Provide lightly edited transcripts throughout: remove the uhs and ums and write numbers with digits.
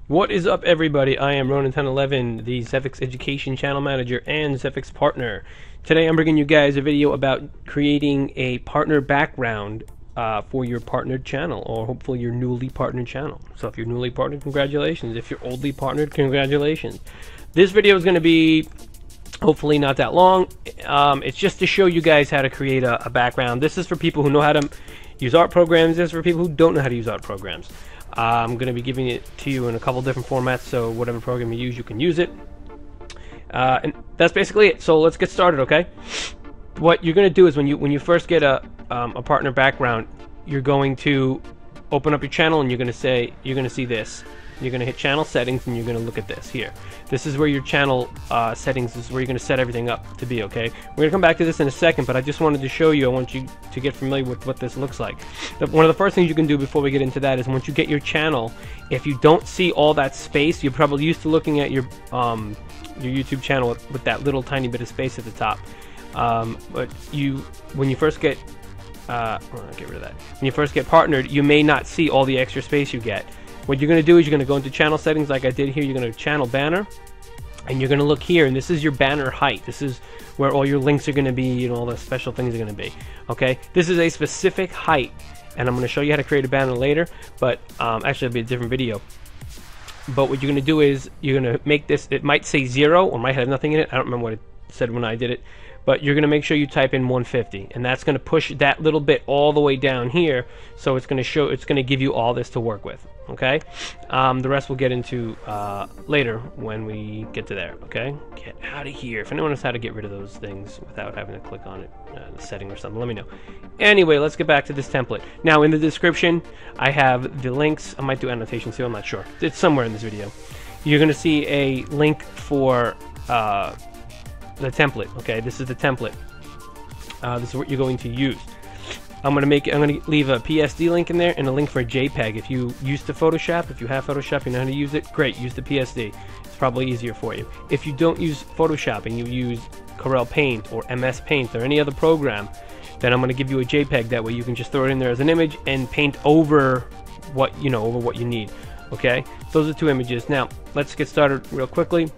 What is up, everybody? I am Ronin1011, the ZephixEducation channel manager and Zephix partner. Today I'm bringing you guys a video about creating a partner background for your partnered channel, or hopefully your newly partnered channel. So if you're newly partnered, congratulations. If you're oldly partnered, congratulations. This video is going to be hopefully not that long. It's just to show you guys how to create a background. This is for people who know how to use art programs. This is for people who don't know how to use art programs. I'm going to be giving it to you in a couple different formats, so whatever program you use, you can use it. And that's basically it. So let's get started, okay? What you're going to do is when you first get a partner background, you're going to open up your channel and you're going to see this. You're going to hit channel settings and you're going to look at this here. This is where your channel settings is, where you're going to set everything up to be, okay? We're going to come back to this in a second, but I just wanted to show you, I want you to get familiar with what this looks like. One of the first things you can do before we get into that is once you get your channel, if you don't see all that space, you're probably used to looking at your YouTube channel with that little tiny bit of space at the top. But when you first get, get rid of that. When you first get partnered, you may not see all the extra space you get. What you're going to do is you're going to go into channel settings like I did here. You're going to channel banner, and you're going to look here, and this is your banner height. This is where all your links are going to be and all the special things are going to be. Okay, this is a specific height, and I'm going to show you how to create a banner later, but actually it'll be a different video. But what you're going to do is you're going to make this, it might say 0 or might have nothing in it. I don't remember what it said when I did it, but you're going to make sure you type in 150, and that's going to push that little bit all the way down here, so it's going to give you all this to work with. Okay, the rest we'll get into later when we get to there. Okay, get out of here. If anyone knows how to get rid of those things without having to click on it, the setting or something, let me know. Anyway, let's get back to this template. Now in the description I have the links. I might do annotations too, I'm not sure. It's somewhere in this video. You're going to see a link for the template. Okay, this is the template. This is what you're going to use. I'm going to leave a PSD link in there and a link for a JPEG. If you used to Photoshop, if you have Photoshop, you know how to use it, great, use the PSD. It's probably easier for you. If you don't use Photoshop and you use Corel Paint or MS Paint or any other program, then I'm going to give you a JPEG. That way you can just throw it in there as an image and paint over what you need. Okay, those are two images. Now let's get started real quickly.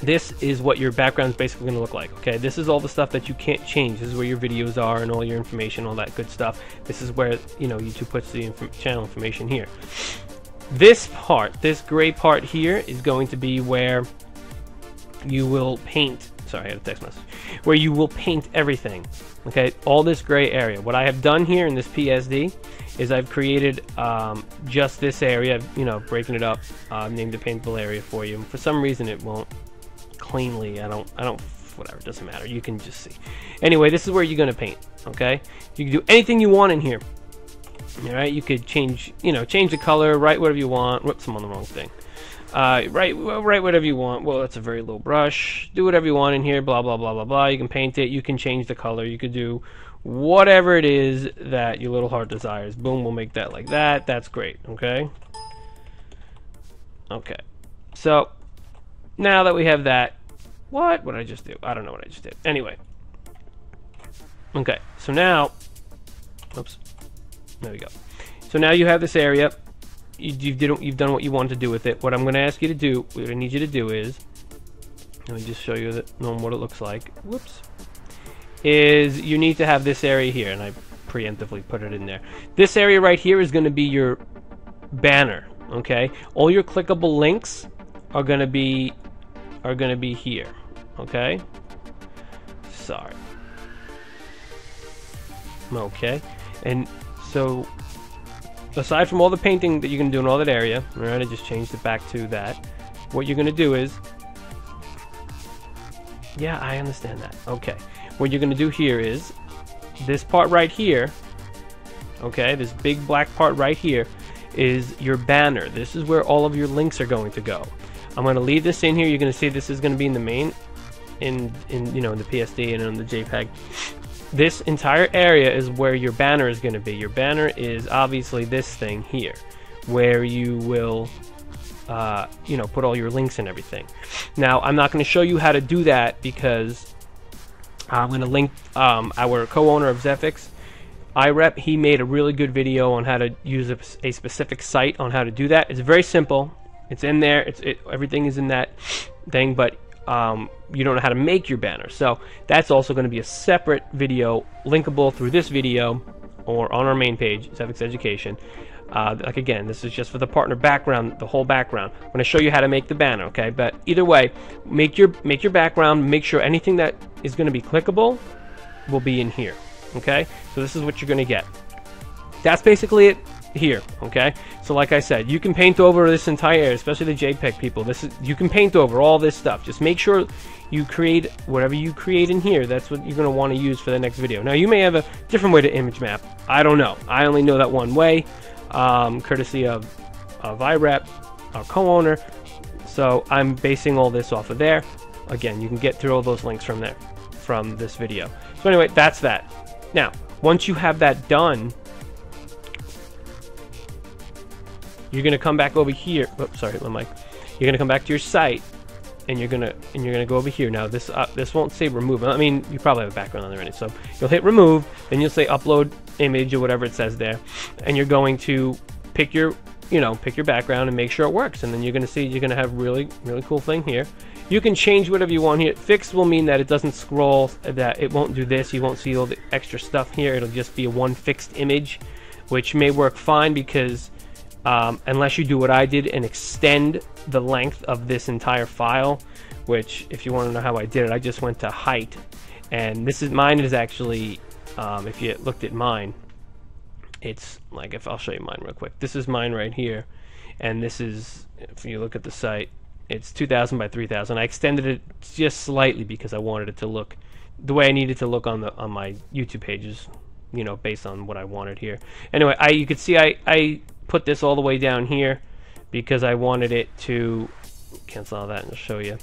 This is what your background is basically going to look like. Okay, this is all the stuff that you can't change. This is where your videos are and all your information, all that good stuff. This is where YouTube puts the channel information here. This part, this gray part here, is going to be where you will paint. Sorry, I had a text message. Where you will paint everything. Okay, all this gray area. What I have done here in this PSD is I've created just this area. Breaking it up. Named the paintable area for you. For some reason, it won't cleanly. I don't whatever, it doesn't matter, you can just see. Anyway, this is where you're going to paint. Okay, you can do anything you want in here. All right, you could change the color, write whatever you want. Whoops, I'm on the wrong thing. Write whatever you want. Well, that's a very low brush. Do whatever you want in here, blah blah blah blah blah. You can paint it, you can change the color, you could do whatever it is that your little heart desires. Boom, we'll make that like that. That's great. Okay, so now that we have that, what did I just do? I don't know what I just did. Anyway. Okay, so now, oops, there we go. So now you have this area. You've done what you wanted to do with it. What I'm going to ask you to do, what I need you to do is, let me just show you what it looks like. Whoops. Is you need to have this area here, and I preemptively put it in there. This area right here is going to be your banner. Okay, all your clickable links are going to be here. Okay, sorry. Okay, and so aside from all the painting that you can do in all that area, all right, I just changed it back to that. What you're going to do is, yeah, I understand that. Okay, what you're going to do here is this part right here. Okay, this big black part right here is your banner. This is where all of your links are going to go. I'm going to leave this in here. You're going to see this is going to be in the main, in the PSD and in the JPEG. This entire area is where your banner is going to be. Your banner is obviously this thing here, where you will, put all your links and everything. Now, I'm not going to show you how to do that because I'm going to link our co-owner of Zephix, iRep. He made a really good video on how to use a specific site on how to do that. It's very simple. It's in there. Everything is in that thing, but you don't know how to make your banner. So that's also going to be a separate video, linkable through this video or on our main page, Zephix Education. Like again, this is just for the partner background, the whole background. I'm going to show you how to make the banner, okay? But either way, make your background. Make sure anything that is going to be clickable will be in here, okay? So this is what you're going to get. That's basically it here, okay? So like I said, you can paint over this entire area, especially the JPEG people. You can paint over all this stuff. Just make sure you create whatever you create in here. That's what you're going to want to use for the next video. Now you may have a different way to image map. I don't know. I only know that one way, courtesy of iRep, our co-owner. So I'm basing all this off of there. Again, you can get through all those links from there, from this video. So anyway, that's that. Now, once you have that done, you're gonna come back over here. Oops, sorry, my mic. You're gonna come back to your site, and you're gonna go over here. Now this won't say remove. I mean, you probably have a background on there already. So you'll hit remove, then you'll say upload image or whatever it says there, and you're going to pick your background and make sure it works. And then you're gonna see you're gonna have really cool thing here. You can change whatever you want here. Fixed will mean that it doesn't scroll, that it won't do this. You won't see all the extra stuff here. It'll just be a one fixed image, which may work fine because unless you do what I did and extend the length of this entire file, which if you want to know how I did it, I just went to height, and mine is actually, if you looked at mine, it's like, if I'll show you mine real quick. This is mine right here, and this is, if you look at the site, it's 2000 by 3000. I extended it just slightly because I wanted it to look the way I needed to look on my YouTube pages, based on what I wanted here. Anyway, you could see I put this all the way down here because I wanted it to cancel all that and show you,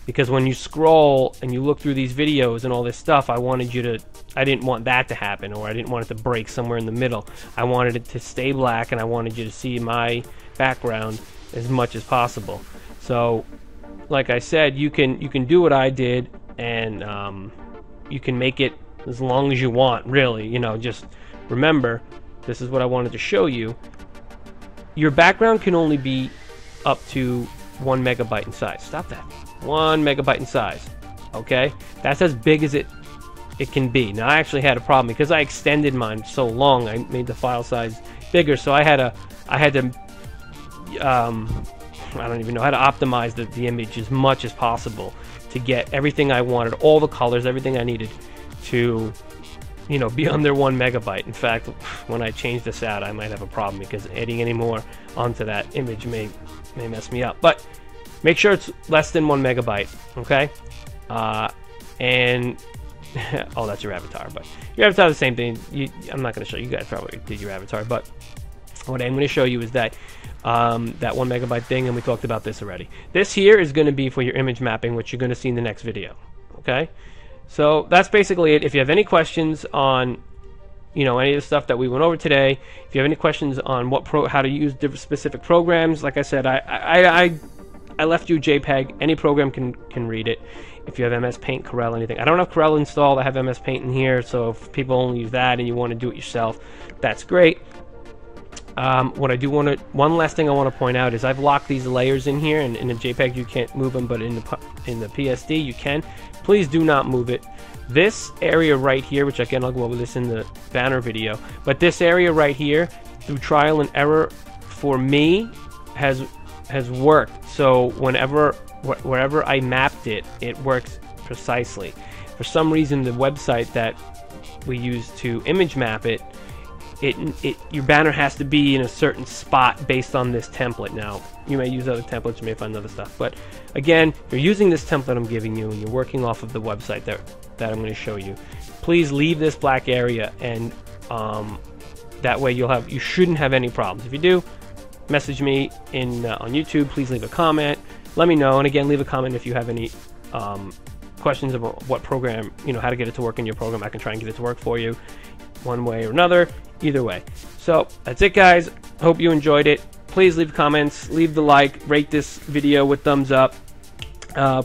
because when you scroll and you look through these videos and all this stuff, I didn't want that to happen, or I didn't want it to break somewhere in the middle. I wanted it to stay black, and I wanted you to see my background as much as possible. So like I said, you can do what I did, and you can make it as long as you want, really. Just remember, this is what I wanted to show you. Your background can only be up to 1 megabyte in size. Stop that. 1 megabyte in size. Okay? That's as big as it can be. Now I actually had a problem because I extended mine so long. I made the file size bigger, so I had to I don't even know how to optimize the image as much as possible to get everything I wanted, all the colors, everything I needed to be under 1 megabyte. In fact, when I change this out, I might have a problem because adding any more onto that image may mess me up. But make sure it's less than 1 megabyte, okay? And oh, that's your avatar. But your avatar is the same thing. I'm not going to show you guys probably did your avatar, but what I'm going to show you is that that 1 megabyte thing, and we talked about this already. This here is going to be for your image mapping, which you're going to see in the next video, okay? So that's basically it. If you have any questions on any of the stuff that we went over today, if you have any questions on how to use different specific programs, like I said, I left you JPEG. Any program can read it. If you have MS Paint, Corel, anything. I don't have Corel installed. I have MS Paint in here, so if people only use that and you want to do it yourself, that's great. One last thing I want to point out is I've locked these layers in here, and in the JPEG you can't move them, but in the PSD you can. Please do not move it. This area right here, which again I'll go over this in the banner video, but this area right here, through trial and error, for me has worked. So wherever I mapped it, it works precisely. For some reason, the website that we use to image map it, your banner has to be in a certain spot based on this template. Now, you may use other templates, you may find other stuff, but again, if you're using this template I'm giving you and you're working off of the website that I'm going to show you, please leave this black area, and that way you shouldn't have any problems. If you do, message me on YouTube. Please leave a comment, let me know, and again, leave a comment if you have any questions about what program, how to get it to work in your program. I can try and get it to work for you one way or another. Either way. So that's it, guys. Hope you enjoyed it. Please leave comments, leave the like, rate this video with thumbs up.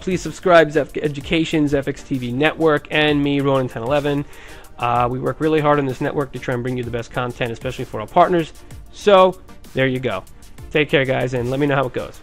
Please subscribe to Education, Zephix TV Network, and me, Ronin1011. We work really hard on this network to try and bring you the best content, especially for our partners. So there you go. Take care, guys, and let me know how it goes.